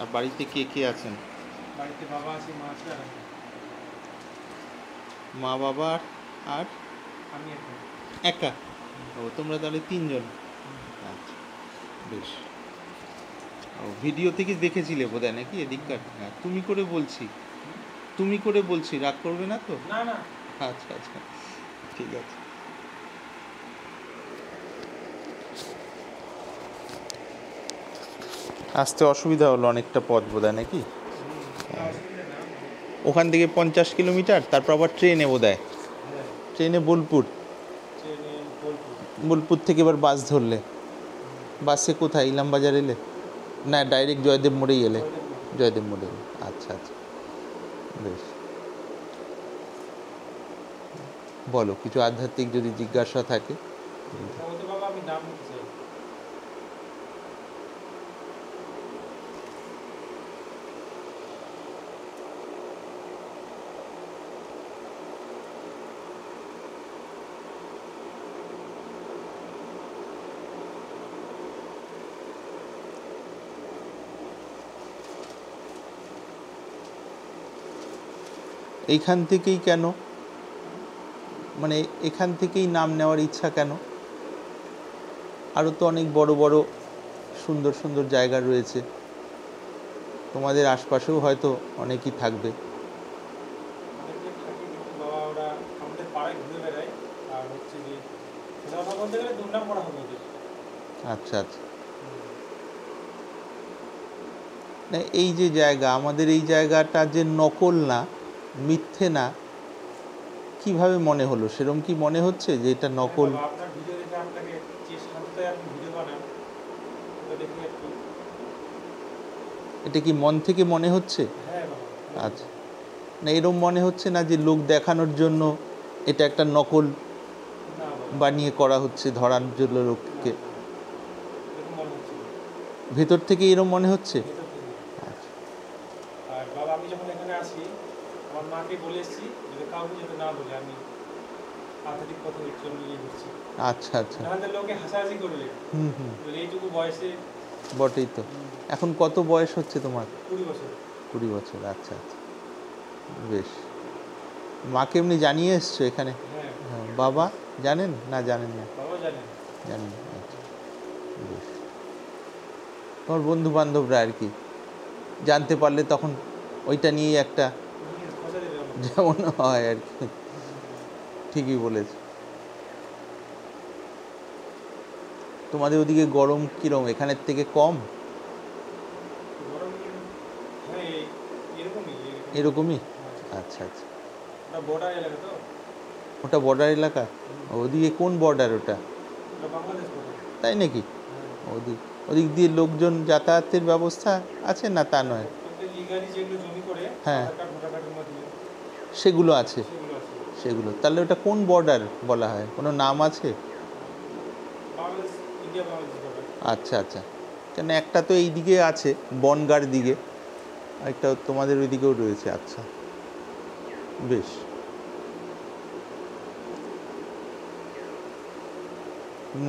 আর বাড়িতে কে কে আছেন? বাড়িতে বাবা আছে, মা আছে আর আমি। মা বাবা আর আমি এখন। একা? ও, তোমরা তাহলে তিনজন। হুম। আচ্ছা, বেশ। ও, ভিডিও থেকে দেখেছিলে বোধহয় নাকি হুম। এদিককার? হ্যাঁ, তুমি করে বলছি, তুমি করে বলছি, রাগ করবে না তো? না না। আচ্ছা আচ্ছা, ঠিক আছে। আসতে অসুবিধা হলো অনেকটা পথ বোধহয় নাকি? না অসুবিধা না মানে। ওখান থেকে 50 কিলোমিটার, তারপর আবার ট্রেনে বোধহয়, হ্যাঁ। ট্রেনে বোলপুর, ট্রেনে বোলপুর। বোলপুর থেকে এবার বাস ধরলে। হুম। বাসে কোথায়, ইলামবাজার এলে? না, ডাইরেক্ট জয়দেব মোড়েই এলে? জয়দেব মোড়। জয়দেব মোড়ে এলে, আচ্ছা আচ্ছা, বেশ। বলো, কিছু আধ্যাত্মিক যদি জিজ্ঞাসা থাকে। সম্ভবত বাবা আমি নাম নিতে চাই। এইখান থেকেই কেন, মানে এখান থেকেই নাম নেওয়ার ইচ্ছা কেন? আরও তো অনেক বড় বড় সুন্দর সুন্দর জায়গা রয়েছে, তোমাদের আশপাশেও হয়তো অনেকই থাকবে। অনেকে থাকে কিন্তু বাবা ওরা আমাদের পাড়ায় ঘুরে বেড়ায়। আর হচ্ছে যে সোজা কথা বলতে গেলে দুর্নাম করা হবে ওদের। আচ্ছা আচ্ছা, না এই যে জায়গা, আমাদের এই জায়গাটা যে নকল না, মিথ্যে না, কিভাবে মনে হলো? সেরকম কি মনে হচ্ছে যে এটা হ্যাঁ নকল? বাবা, আপনার ভিডিও দেখে আপনাকে যে শান্ততায় আপনি ভিডিও বানান ওটা দেখে একটু। এটা কি মন থেকে মনে হচ্ছে? হ্যাঁ বাবা। আচ্ছা, না এরম মনে হচ্ছে না যে লোক দেখানোর জন্য এটা একটা নকল না বাবা। বানিয়ে করা হচ্ছে, ধরার জন্য না লোককে? না, এরকম মনে হচ্ছে না। ভেতর থেকে এরম মনে হচ্ছে? ভেতর থেকে। আচ্ছা আর বাবা আমি যখন এখানে আসি আমার মাকে বলে এসেছি যে কাউকে যাতে না বলে আমি আধ্যাত্মিক পথে চলে ইয়ে করছি। আচ্ছা আচ্ছা, নাহলে লোকে হাসাহাসি করবে। হুম হুম, বলে এইটুকু বয়সে। বটেই তো। এখন কত বয়স হচ্ছে তোমার? 20 বছর। 20 বছর, আচ্ছা আচ্ছা, বেশ। মাকে এমনি জানিয়ে এসছো এখানে? হ্যাঁ। হ্যাঁ, বাবা জানেন না জানেন না? বাবা জানেন। জানেন, আচ্ছা, বেশ। তোমার বন্ধু বান্ধবরা আর কি জানতে পারলে তখন ওইটা নিয়েই একটা খোঁজা দেবে আমাকে। যেমন হয় আর কি, ঠিকই বলেছ। তোমাদের ওদিকে গরম কীরকম, এখানের থেকে কম? গরম। হ্যাঁ এরকমই এরকম। এরকমই, হ্যাঁ। আচ্ছা আচ্ছা। ওটা বর্ডার এলাকা তো। ওটা বর্ডার এলাকা? ওদিকে কোন বর্ডার ওটা? ওটা বাংলাদেশ বর্ডার। তাই নাকি? হ্যাঁ। ওদিক, ওদিক দিয়ে লোকজন যাতায়াতের ব্যবস্থা আছে না তা নয়? প্রত্যেক লিগালি যেগুলো জমি করে হ্যাঁ, আধার কার্ড ভোটার কার্ডের মাধ্যমে সেগুলো আছে? সেগুলো আছে। সেগুলো তাহলে ওটা কোন বর্ডার বলা হয়, কোনো নাম আছে? Bangladesh, India Bangladesh border. আচ্ছা আচ্ছা, কেন একটা তো এই দিকে আছে বনগাঁর দিকে, আরেকটা তোমাদের ওই দিকেও রয়েছে, আচ্ছা, বেশ।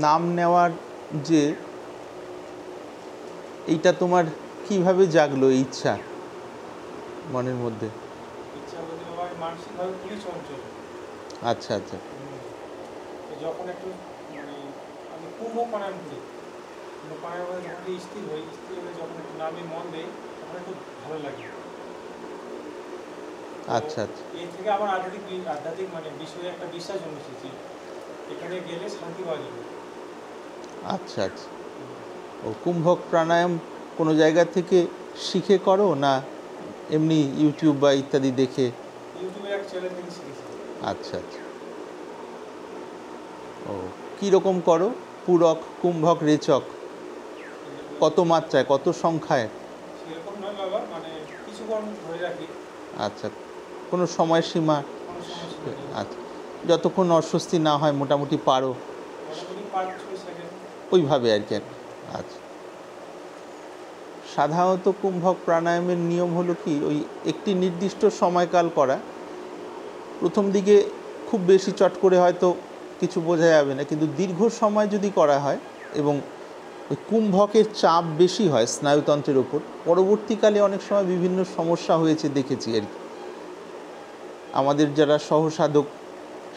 নাম নেওয়ার যে এইটা তোমার কিভাবে জাগলো এই ইচ্ছা মনের মধ্যে? ইচ্ছা বলতে বাবা আমি মানসিকভাবে খুবই চঞ্চল। আচ্ছা আচ্ছা, তো যখন একটু মানে আমি কুম্ভ প্রাণায়াম করি, কুম্ভ প্রাণায়াম যখন একটু স্থির হই, স্থির হয়ে যখন একটু নামে মন দেই তখন একটু ভালো লাগে। তো আচ্ছা আচ্ছা, এই থেকে আমার আধ্যাত্মিক মানে বিষয়ে একটা বিশ্বাস জন্মেছে যে এখানে গেলে শান্তি পাওয়া যাবে। আচ্ছা আচ্ছা। ও, কুম্ভক প্রাণায়াম কোনো জায়গা থেকে শিখে করো না এমনি ইউটিউব বা ইত্যাদি দেখে? ইউটিউবে এক চ্যানেল থেকে শিখেছি। আচ্ছা আচ্ছা, ও, কীরকম করো? পূরক, কুম্ভক, রেচক, কত মাত্রায়, কত সংখ্যায়? সেরকম নয় বাবা, মানে কিছুক্ষণ ধরে রাখি। আচ্ছা, কোনো সময়সীমা? কোনো সমস্যা নেই। আচ্ছা, যতক্ষণ অস্বস্তি না হয় মোটামুটি পারো মোটামুটি 5-6 সেকেন্ড। ওইভাবে আর কি। আচ্ছা, সাধারণত কুম্ভক প্রাণায়ামের নিয়ম হলো কি, ওই একটি নির্দিষ্ট সময়কাল করা। প্রথম দিকে খুব বেশি চট করে হয়তো কিছু বোঝা যাবে না, কিন্তু দীর্ঘ সময় যদি করা হয় এবং ওই কুম্ভকের চাপ বেশি হয় স্নায়ুতন্ত্রের ওপর। পরবর্তীকালে অনেক সময় বিভিন্ন সমস্যা হয়েছে দেখেছি আর কি, আমাদের যারা সহসাধক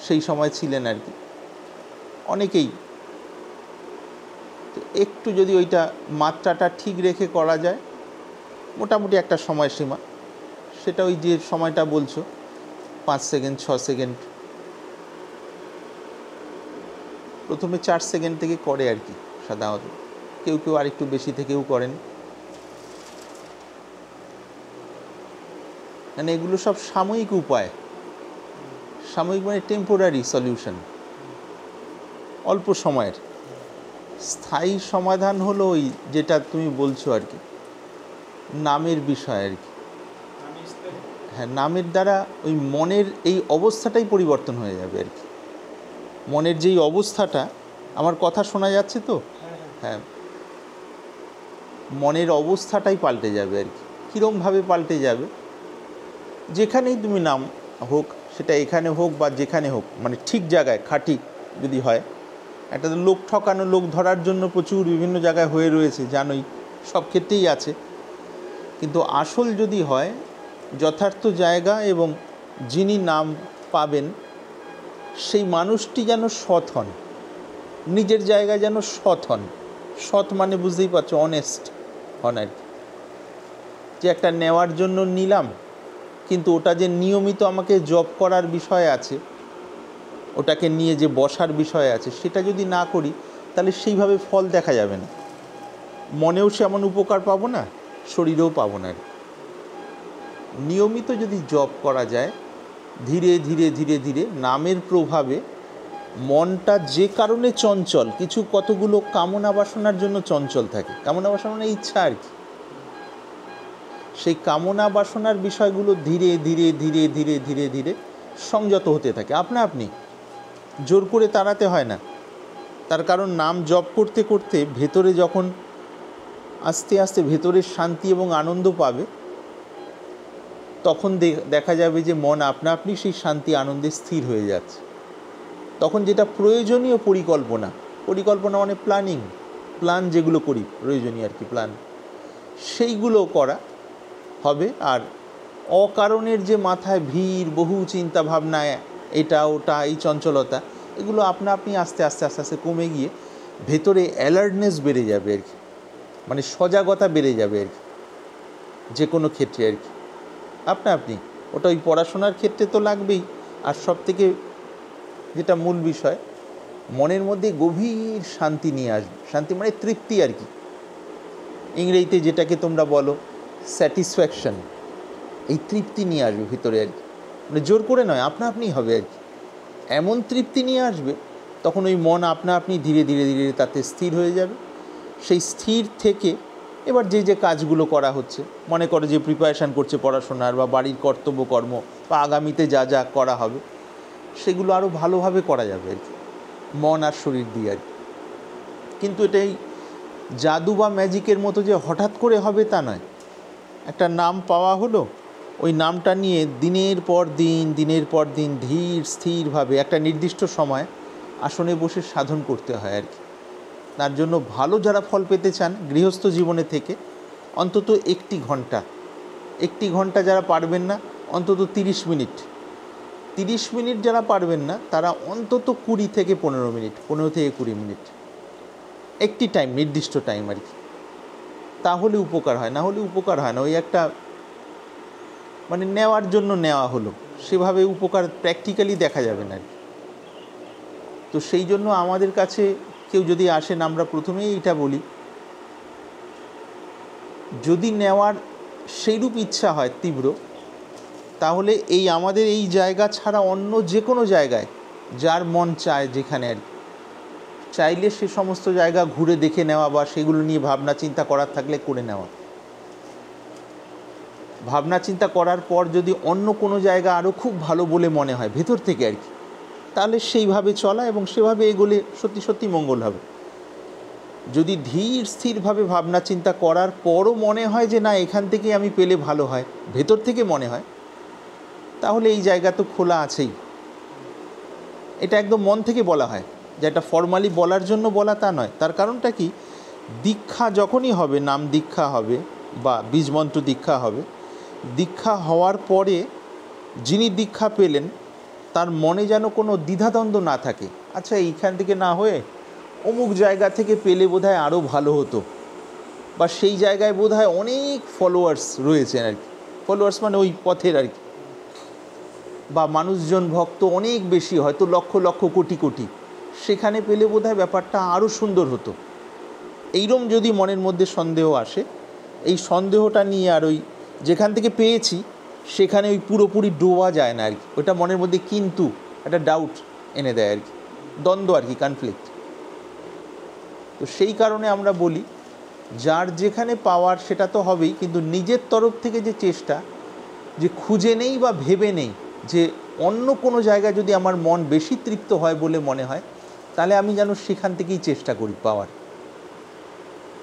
সেই সময় ছিলেন আর কি, অনেকেই। তো একটু যদি ওইটা মাত্রাটা ঠিক রেখে করা যায়, মোটামুটি একটা সময়সীমা, সেটা ওই যে সময়টা বলছো 5 সেকেন্ড 6 সেকেন্ড, প্রথমে 4 সেকেন্ড থেকে করে আর কি সাধারণত, কেউ কেউ আরেকটু বেশি থেকেও করেন। মানে এগুলো সব সাময়িক উপায়, সাময়িক মানে টেম্পোরারি সলিউশন, অল্প সময়ের। স্থায়ী সমাধান হলো ওই যেটা তুমি বলছো আর কি, নামের বিষয় আর কি। হ্যাঁ, নামের দ্বারা ওই মনের এই অবস্থাটাই পরিবর্তন হয়ে যাবে আর কি। মনের যেই অবস্থাটা, আমার কথা শোনা যাচ্ছে তো? হ্যাঁ, মনের অবস্থাটাই পাল্টে যাবে আর কি। কীরমভাবে পাল্টে যাবে? যেখানেই তুমি নাম হোক, সেটা এখানে হোক বা যেখানে হোক, মানে ঠিক জায়গায় খাঁটি যদি হয়। একটা তো লোক ঠকানো, লোক ধরার জন্য প্রচুর বিভিন্ন জায়গায় হয়ে রয়েছে, জানোই, সব ক্ষেত্রেই আছে। কিন্তু আসল যদি হয়, যথার্থ জায়গা এবং যিনি নাম পাবেন সেই মানুষটি যেন সৎ হন, নিজের জায়গায় যেন সৎ হন। সৎ মানে বুঝতেই পারছো, অনেস্ট হন আর কি। যে একটা নেওয়ার জন্য নিলাম, কিন্তু ওটা যে নিয়মিত আমাকে জব করার বিষয় আছে, ওটাকে নিয়ে যে বসার বিষয় আছে, সেটা যদি না করি তাহলে সেইভাবে ফল দেখা যাবে না। মনেও সেমন উপকার পাবো না, শরীরেও পাবো না। নিয়মিত যদি জব করা যায়, ধীরে ধীরে ধীরে ধীরে নামের প্রভাবে মনটা যে কারণে চঞ্চল, কিছু কতগুলো কামনা বাসনার জন্য চঞ্চল থাকে। কামনা বাসনা মানে ইচ্ছা আর কি। সেই কামনা বাসনার বিষয়গুলো ধীরে ধীরে ধীরে ধীরে ধীরে ধীরে সংযত হতে থাকে আপনা আপনি, জোর করে তাড়াতে হয় না। তার কারণ নাম জপ করতে করতে ভেতরে যখন আস্তে আস্তে ভেতরের শান্তি এবং আনন্দ পাবে, তখন দেখা যাবে যে মন আপনা আপনি সেই শান্তি আনন্দে স্থির হয়ে যাচ্ছে। তখন যেটা প্রয়োজনীয় পরিকল্পনা, পরিকল্পনা মানে প্ল্যানিং, প্ল্যান যেগুলো করি প্রয়োজনীয় আর কি, প্ল্যান, সেইগুলো করা হবে। আর অকারণের যে মাথায় ভিড়, বহু চিন্তা ভাবনা, এটা ওটা, এই চঞ্চলতা, এগুলো আপনা আপনি আস্তে আস্তে আস্তে আস্তে কমে গিয়ে ভেতরে অ্যালার্টনেস বেড়ে যাবে আর কি, মানে সজাগতা বেড়ে যাবে আর কি, যে কোনো ক্ষেত্রে আর কি আপনা আপনি। ওটা ওই পড়াশোনার ক্ষেত্রে তো লাগবেই। আর সব থেকে যেটা মূল বিষয়, মনের মধ্যে গভীর শান্তি নিয়ে আসবে। শান্তি মানে তৃপ্তি আর কি, ইংরেজিতে যেটাকে তোমরা বলো স্যাটিসফ্যাকশন, এই তৃপ্তি নিয়ে আসবে ভিতরে আর কি। মানে জোর করে নয়, আপনা আপনিই হবে আর কি। এমন তৃপ্তি নিয়ে আসবে, তখন ওই মন আপনা আপনি ধীরে ধীরে ধীরে তাতে স্থির হয়ে যাবে। সেই স্থির থেকে এবার যে যে কাজগুলো করা হচ্ছে, মনে করো যে প্রিপারেশান করছে পড়াশোনার বা বাড়ির কর্তব্য কর্ম বা আগামীতে যা যা করা হবে, সেগুলো আরও ভালোভাবে করা যাবে আর কি, মন আর শরীর দিয়ে আর কি। কিন্তু এটাই জাদু বা ম্যাজিকের মতো যে হঠাৎ করে হবে তা নয়। একটা নাম পাওয়া হলো, ওই নামটা নিয়ে দিনের পর দিন ধীর স্থিরভাবে একটা নির্দিষ্ট সময় আসনে বসে সাধন করতে হয় আর কি। তার জন্য ভালো যারা ফল পেতে চান গৃহস্থ জীবনে থেকে, অন্তত একটি ঘন্টা যারা পারবেন না, অন্তত 30 মিনিট, 30 মিনিট যারা পারবেন না তারা অন্তত 20 থেকে 15 মিনিট, 15 থেকে 20 মিনিট, একটি টাইম, নির্দিষ্ট টাইম আর কি। তাহলে উপকার হয়, না হলে উপকার হয় না। ওই একটা মানে নেওয়ার জন্য নেওয়া হলো, সেভাবে উপকার প্র্যাকটিক্যালি দেখা যাবে না আর কি। তো সেই জন্য আমাদের কাছে কেউ যদি আসেন, আমরা প্রথমেই এইটা বলি, যদি নেওয়ার সেইরূপ ইচ্ছা হয় তীব্র, তাহলে এই আমাদের এই জায়গা ছাড়া অন্য যে কোনো জায়গায় যার মন চায়, যেখানে আর কি, চাইলে সে সমস্ত জায়গা ঘুরে দেখে নেওয়া বা সেগুলো নিয়ে ভাবনা চিন্তা করার থাকলে করে নেওয়া। ভাবনা চিন্তা করার পর যদি অন্য কোনো জায়গা আরও খুব ভালো বলে মনে হয় ভেতর থেকে আর কি, তাহলে সেইভাবে চলা এবং সেভাবে এগোলে সত্যি সত্যি মঙ্গল হবে। যদি ধীর স্থিরভাবে ভাবনা চিন্তা করার পরও মনে হয় যে না, এখান থেকে আমি পেলে ভালো হয়, ভেতর থেকে মনে হয়, তাহলে এই জায়গা তো খোলা আছেই। এটা একদম মন থেকে বলা হয়, যে এটা ফর্মালি বলার জন্য বলা তা নয়। তার কারণটা কি, দীক্ষা যখনই হবে, নাম দীক্ষা হবে বা বীজমন্ত্র দীক্ষা হবে, দীক্ষা হওয়ার পরে যিনি দীক্ষা পেলেন তার মনে যেন কোনো দ্বিধাদ্বন্দ্ব না থাকে, আচ্ছা এইখান থেকে না হয়ে অমুক জায়গা থেকে পেলে বোধহয় আরও ভালো হতো, বা সেই জায়গায় বোধহয় অনেক ফলোয়ার্স রয়েছেন আর কি, ফলোয়ার্স মানে ওই পথের আর কি, বা মানুষজন ভক্ত অনেক বেশি, হয়তো লক্ষ লক্ষ কোটি কোটি, সেখানে পেলে বোধহয় ব্যাপারটা আরও সুন্দর হতো। এইরকম যদি মনের মধ্যে সন্দেহ আসে, এই সন্দেহটা নিয়ে আর ওই যেখান থেকে পেয়েছি সেখানে ওই পুরোপুরি ডোবা যায় না আর কি, ওটা মনের মধ্যে কিন্তু একটা ডাউট এনে দেয় আর কি, দ্বন্দ্ব আর কি, কনফ্লিক্ট। তো সেই কারণে আমরা বলি যার যেখানে পাওয়ার সেটা তো হবেই, কিন্তু নিজের তরফ থেকে যে চেষ্টা, যে খুঁজে নেই বা ভেবে নেই যে অন্য কোনো জায়গায় যদি আমার মন বেশি তৃপ্ত হয় বলে মনে হয়, তাহলে আমি যেন সেখান থেকেই চেষ্টা করি পাওয়ার।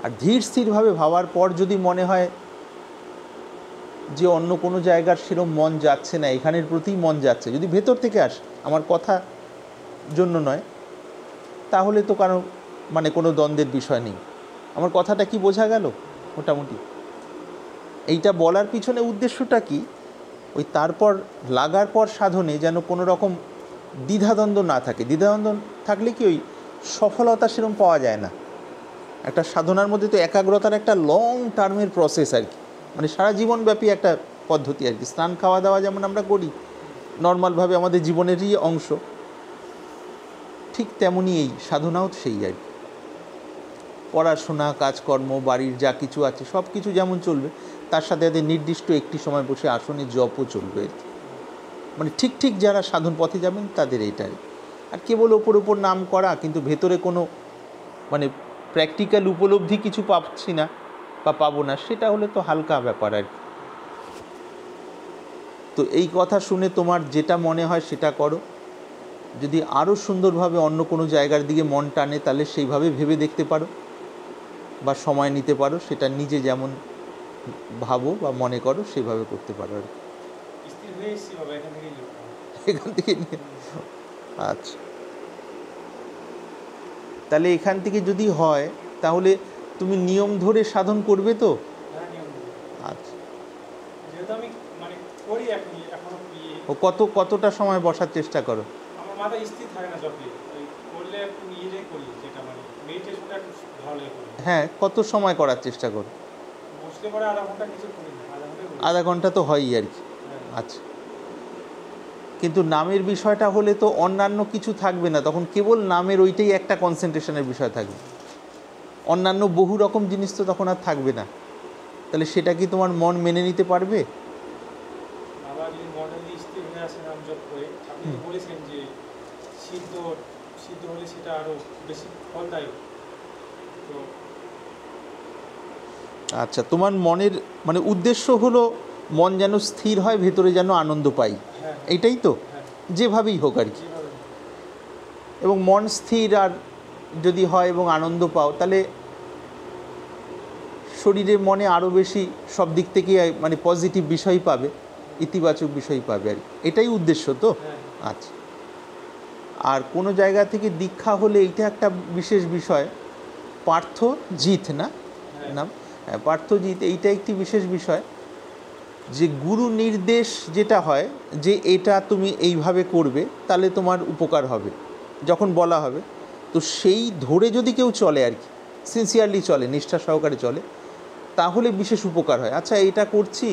আর ধীর স্থিরভাবে ভাবার পর যদি মনে হয় যে অন্য কোনো জায়গার সেরকম মন যাচ্ছে না, এখানের প্রতিই মন যাচ্ছে, যদি ভেতর থেকে আসে, আমার কথা জন্য নয়, তাহলে তো কারো মানে কোনো দ্বন্দ্বের বিষয় নেই। আমার কথাটা কি বোঝা গেল মোটামুটি? এইটা বলার পিছনে উদ্দেশ্যটা কি, ওই তারপর লাগার পর সাধনে যেন কোনো রকম দ্বিধাদ্বন্দ্ব না থাকে। দ্বিধাদ্বন্দ্ব থাকলে কি ওই সফলতা সেরকম পাওয়া যায় না। একটা সাধনার মধ্যে তো একাগ্রতার একটা লং টার্মের প্রসেস আর কি, মানে সারা জীবনব্যাপী একটা পদ্ধতি আর কি। স্নান খাওয়া দাওয়া যেমন আমরা করি নর্মালভাবে আমাদের জীবনেরই অংশ, ঠিক তেমনই এই সাধনাও সেই আর কি। পড়াশোনা, কাজকর্ম, বাড়ির যা কিছু আছে সব কিছু যেমন চলবে, তার সাথে সাথে নির্দিষ্ট একটি সময় বসে আসনে জপও চলবে আর কি। মানে ঠিক ঠিক যারা সাধন পথে যাবেন তাদের এইটাই। আর কেবল ওপর ওপর নাম করা, কিন্তু ভেতরে কোনো মানে প্র্যাকটিক্যাল উপলব্ধি কিছু পাচ্ছি না বা পাবো না, সেটা হলে তো হালকা ব্যাপার আর কি। তো এই কথা শুনে তোমার যেটা মনে হয় সেটা করো। যদি আরও সুন্দরভাবে অন্য কোনো জায়গার দিকে মন টানে, তাহলে সেইভাবে ভেবে দেখতে পারো বা সময় নিতে পারো, সেটা নিজে যেমন ভাবো বা মনে করো সেভাবে করতে পারো আর এখান থেকে নিয়ে। আচ্ছা, তাহলে এখান থেকে যদি হয় তাহলে তুমি নিয়ম ধরে সাধন করবে তো? আচ্ছা, ও কতটা সময় বসার চেষ্টা করো? আমার মাথায় স্থির থাকে না, যখন করলে একটু নিজেই করি, যেটা মানে মেডিটেশনটা একটু ভালো লাগে। হ্যাঁ, কত সময় করার চেষ্টা করো? বসলে পরে আধা ঘন্টা কিছু করি না, আধা ঘন্টা তো হয়ই আর কি। আচ্ছা, কিন্তু নামের বিষয়টা হলে তো অন্যান্য কিছু থাকবে না, তখন কেবল নামের ওইটাই একটা কনসেন্ট্রেশনের বিষয় থাকবে, অন্যান্য বহু রকম জিনিস তো তখন আর থাকবে না। তাহলে সেটা কি তোমার মন মেনে নিতে পারবে? আবার যদি মনে যদি স্থির হয়ে আসে নাম জপ করে, আপনি বলেছেন যে সিদ্ধ হলে সেটা আরো বেশি ফলদায়ক। তো আচ্ছা, তোমার মনের মানে উদ্দেশ্য হলো মন যেন স্থির হয়, ভেতরে যেন আনন্দ পাই, এইটাই তো, যেভাবেই হোক আর কি। এবং মন স্থির আর যদি হয় এবং আনন্দ পাও, তাহলে শরীরে মনে আরও বেশি সব দিক থেকে মানে পজিটিভ বিষয় পাবে, ইতিবাচক বিষয় পাবে আর কি, এটাই উদ্দেশ্য তো। আচ্ছা, আর কোনো জায়গা থেকে দীক্ষা হলে এইটা একটা বিশেষ বিষয়, পার্থজিৎ না নাম? হ্যাঁ, পার্থজিৎ, এইটা একটি বিশেষ বিষয় যে গুরু নির্দেশ যেটা হয় যে এটা তুমি এইভাবে করবে তাহলে তোমার উপকার হবে, যখন বলা হবে তো সেই ধরে যদি কেউ চলে আর কি, সিনসিয়ারলি চলে, নিষ্ঠা সহকারে চলে, তাহলে বিশেষ উপকার হয়। আচ্ছা, এটা করছি,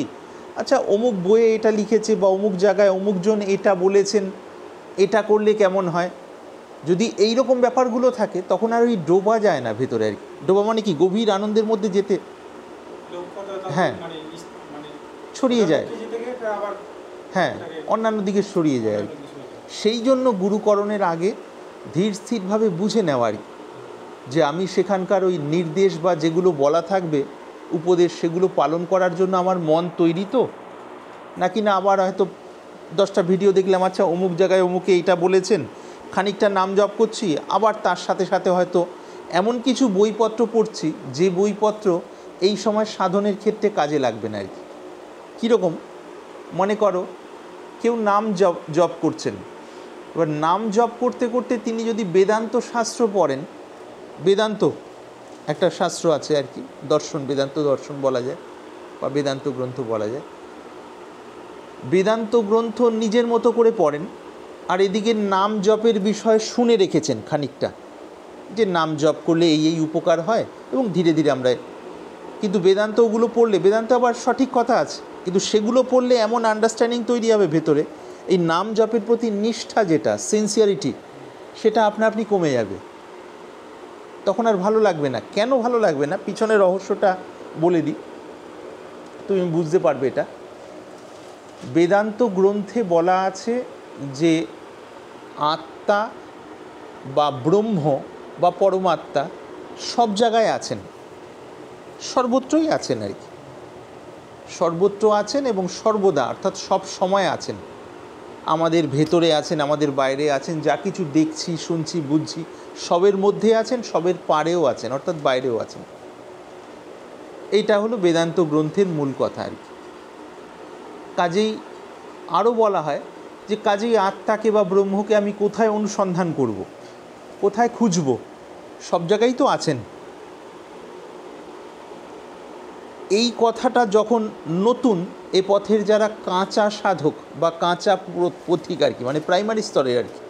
আচ্ছা অমুক বইয়ে এটা লিখেছে বা অমুক জায়গায় অমুকজন এটা বলেছেন, এটা করলে কেমন হয়, যদি এই রকম ব্যাপারগুলো থাকে তখন আর ওই ডোবা যায় না ভেতরে আর কি। ডোবা মানে কি, গভীর আনন্দের মধ্যে যেতে, হ্যাঁ, ছড়িয়ে যায়, হ্যাঁ, অন্যান্য দিকে সরিয়ে যায় আর কি। সেই জন্য গুরুকরণের আগে ধীর স্থিরভাবে বুঝে নেওয়া আর কি, যে আমি সেখানকার ওই নির্দেশ বা যেগুলো বলা থাকবে উপদেশ, সেগুলো পালন করার জন্য আমার মন তৈরি তো নাকি না। আবার হয়তো 10টা ভিডিও দেখলাম, আচ্ছা অমুক জায়গায় অমুকে এইটা বলেছেন, খানিকটা নাম জপ করছি, আবার তার সাথে সাথে হয়তো এমন কিছু বইপত্র পড়ছি যে বইপত্র এই সময় সাধনের ক্ষেত্রে কাজে লাগবে না আর কি। কীরকম, মনে করো কেউ নাম জপ করছেন, এবার নাম জপ করতে করতে তিনি যদি বেদান্ত শাস্ত্র পড়েন, বেদান্ত একটা শাস্ত্র আছে আর কি, দর্শন, বেদান্ত দর্শন বলা যায় বা বেদান্ত গ্রন্থ বলা যায়। বেদান্ত গ্রন্থ নিজের মতো করে পড়েন, আর এদিকে নাম জপের বিষয় শুনে রেখেছেন খানিকটা, যে নাম জপ করলে এই এই উপকার হয়, এবং ধীরে ধীরে আমরা, কিন্তু বেদান্ত ওগুলো পড়লে, বেদান্ত আবার সঠিক কথা আছে, কিন্তু সেগুলো পড়লে এমন আন্ডারস্ট্যান্ডিং তৈরি হবে ভেতরে, এই নাম জপের প্রতি নিষ্ঠা যেটা, সিনসিয়ারিটি, সেটা আপনা আপনি কমে যাবে। তখন আর ভালো লাগবে না। কেন ভালো লাগবে না, পিছনের রহস্যটা বলে দিই, তুমি বুঝতে পারবে এটা। বেদান্ত গ্রন্থে বলা আছে যে আত্মা বা ব্রহ্ম বা পরমাত্মা সব জায়গায় আছেন, সর্বত্রই আছেন আর কি, সর্বত্র আছেন এবং সর্বদা, অর্থাৎ সব সময় আছেন। আমাদের ভেতরে আছেন, আমাদের বাইরে আছেন, যা কিছু দেখছি, শুনছি, বুঝছি, সবের মধ্যে আছেন, সবের পাড়েও আছেন, অর্থাৎ বাইরেও আছেন। এইটা হলো বেদান্ত গ্রন্থের মূল কথা আর কি। কাজেই আরও বলা হয় যে কাজেই আত্মাকে বা ব্রহ্মকে আমি কোথায় অনুসন্ধান করব, কোথায় খুঁজব, সব জায়গায় তো আছেন। এই কথাটা যখন নতুন এ পথের যারা কাঁচা সাধক বা কাঁচা পথিক আর কি, মানে প্রাইমারি স্তরের আর কি,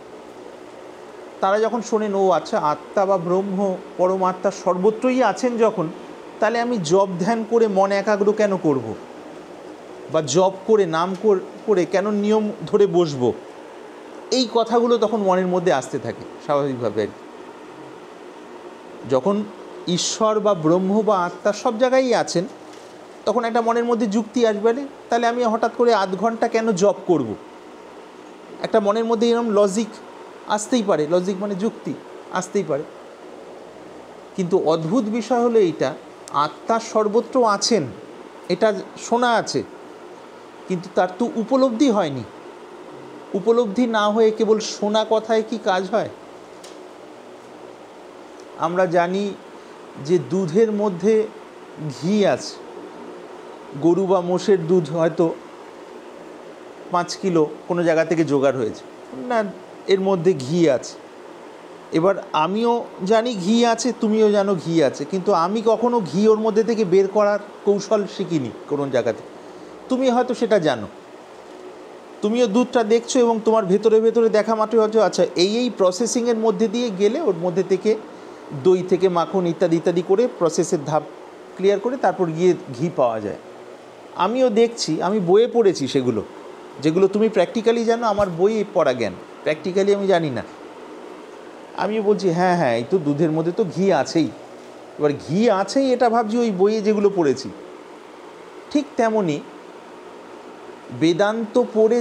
তারা যখন শোনেন ও আচ্ছা আত্মা বা ব্রহ্ম পরমাত্মা সর্বত্রই আছেন যখন, তাহলে আমি জপ ধ্যান করে মন একাগ্র কেন করব, বা জপ করে নাম করে কেন নিয়ম ধরে বসবো, এই কথাগুলো তখন মনের মধ্যে আসতে থাকে স্বাভাবিকভাবে আর কি। যখন ঈশ্বর বা ব্রহ্ম বা আত্মা সব জায়গায়ই আছেন, তখন একটা মনের মধ্যে যুক্তি আসবে, তাহলে আমি হঠাৎ করে আধ ঘন্টা কেন জপ করব, একটা মনের মধ্যে এরকম লজিক আসতেই পারে, লজিক মানে যুক্তি আসতেই পারে। কিন্তু অদ্ভুত বিষয় হলো এইটা, আত্মা সর্বত্র আছেন এটা শোনা আছে, কিন্তু তার তো উপলব্ধি হয়নি। উপলব্ধি না হয়ে কেবল শোনা কথায় কি কাজ হয়? আমরা জানি যে দুধের মধ্যে ঘি আছে, গরু বা মোষের দুধ হয়তো 5 কিলো কোনো জায়গা থেকে জোগাড় হয়েছে, না এর মধ্যে ঘি আছে। এবার আমিও জানি ঘি আছে, তুমিও জানো ঘি আছে, কিন্তু আমি কখনো ঘি ওর মধ্যে থেকে বের করার কৌশল শিখিনি কোনো জায়গাতে। তুমি হয়তো সেটা জানো, তুমিও দুধটা দেখছো এবং তোমার ভেতরে ভেতরে দেখা মাত্র হচ্ছে আচ্ছা এই প্রসেসিংয়ের মধ্যে দিয়ে গেলে ওর মধ্যে থেকে দই থেকে মাখন ইত্যাদি ইত্যাদি করে প্রসেসের ধাপ ক্লিয়ার করে তারপর গিয়ে ঘি পাওয়া যায়। আমিও দেখছি, আমি বইয়ে পড়েছি সেগুলো, যেগুলো তুমি প্র্যাকটিক্যালি জানো, আমার বইয়ে পড়া জ্ঞান, প্র্যাকটিক্যালি আমি জানি না। আমিও বলছি হ্যাঁ হ্যাঁ এই তো দুধের মধ্যে তো ঘি আছেই, এবার ঘি আছেই এটা ভাবছি ওই বইয়ে যেগুলো পড়েছি। ঠিক তেমনই বেদান্ত পড়ে